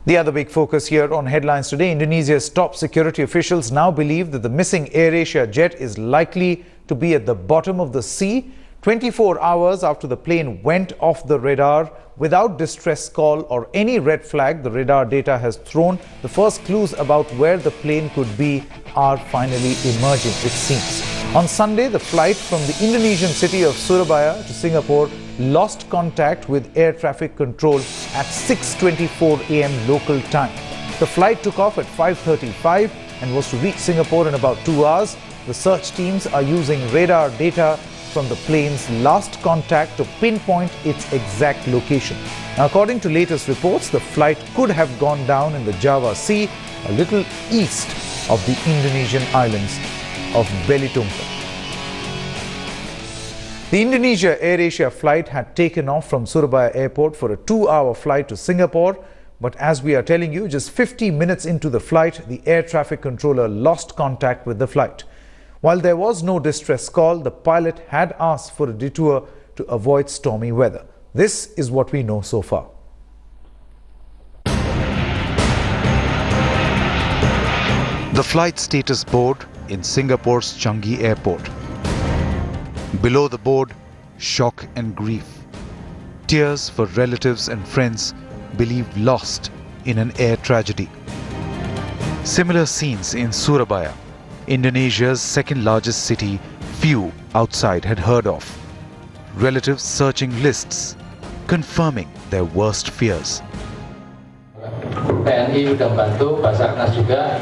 The other big focus here on headlines today, Indonesia's top security officials now believe that the missing AirAsia jet is likely to be at the bottom of the sea 24 hours after the plane went off the radar without distress call or any red flag. The radar data has thrown. The first clues about where the plane could be are finally emerging, it seems. On Sunday, the flight from the Indonesian city of Surabaya to Singapore lost contact with air traffic control at 6:24 a.m. local time. The flight took off at 5:35 and was to reach Singapore in about 2 hours. The search teams are using radar data from the plane's last contact to pinpoint its exact location. Now, according to latest reports, the flight could have gone down in the Java Sea, a little east of the Indonesian islands of Belitung. The Indonesia AirAsia flight had taken off from Surabaya airport for a 2-hour flight to Singapore. But as we are telling you, just 50 minutes into the flight, the air traffic controller lost contact with the flight. While there was no distress call, the pilot had asked for a detour to avoid stormy weather. This is what we know so far. The flight status board in Singapore's Changi Airport. Below the board, shock and grief. Tears for relatives and friends believed lost in an air tragedy. Similar scenes in Surabaya, Indonesia's second largest city few outside had heard of. Relatives searching lists, confirming their worst fears. TNI sudah membantu, Basarnas juga,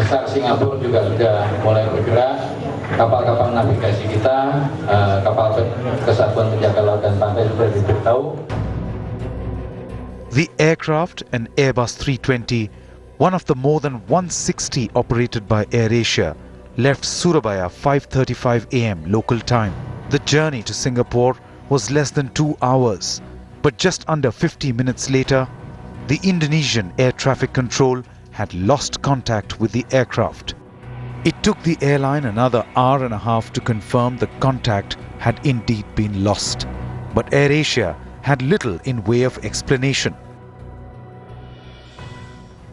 SAR Singapura juga sudah mulai bergerak, kapal-kapal navigasi kita, kapal Kesatuan Penjaga Laut dan Pantai sudah diberitahu. The aircraft, an Airbus 320, one of the more than 160 operated by AirAsia, left Surabaya 5:35 a.m. local time. The journey to Singapore was less than 2 hours, but just under 50 minutes later, the Indonesian air traffic control had lost contact with the aircraft. It took the airline another hour and a half to confirm the contact had indeed been lost. But AirAsia had little in way of explanation.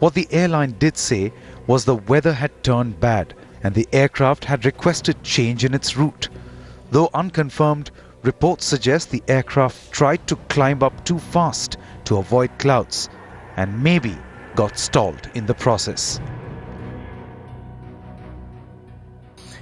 What the airline did say was the weather had turned bad and the aircraft had requested change in its route. Though unconfirmed, reports suggest the aircraft tried to climb up too fast to avoid clouds and maybe got stalled in the process.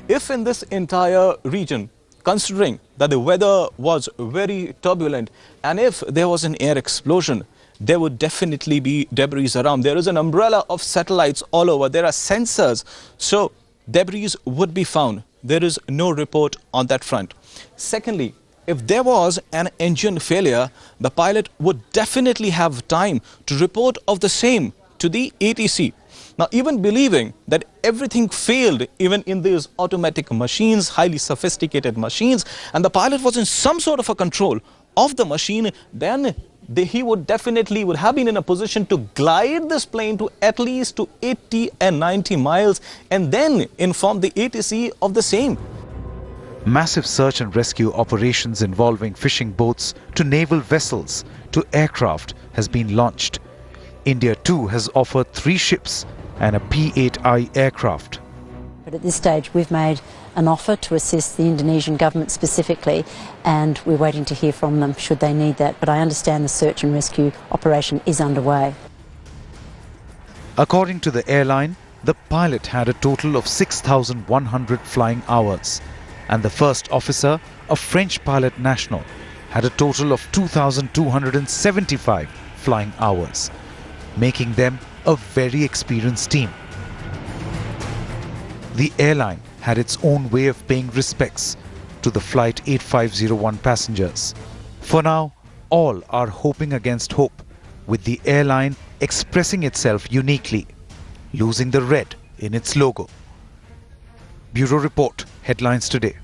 If in this entire region, considering that the weather was very turbulent and if there was an air explosion, there would definitely be debris around. There is an umbrella of satellites all over. There are sensors. So debris would be found. There is no report on that front. Secondly, if there was an engine failure, the pilot would definitely have time to report of the same to the ATC. Now, even believing that everything failed, even in these automatic machines, highly sophisticated machines, and the pilot was in some sort of a control of the machine, then he would definitely have been in a position to glide this plane to at least to 80 and 90 miles and then inform the ATC of the same. Massive search and rescue operations involving fishing boats to naval vessels to aircraft has been launched. India too has offered 3 ships and a P-8I aircraft. But at this stage we've made an offer to assist the Indonesian government specifically and we're waiting to hear from them should they need that. But I understand the search and rescue operation is underway. According to the airline, the pilot had a total of 6,100 flying hours and the first officer, a French pilot national, had a total of 2,275 flying hours, making them a very experienced team. The airline had its own way of paying respects to the Flight 8501 passengers. For now, all are hoping against hope, with the airline expressing itself uniquely, losing the red in its logo. Bureau Report, Headlines Today.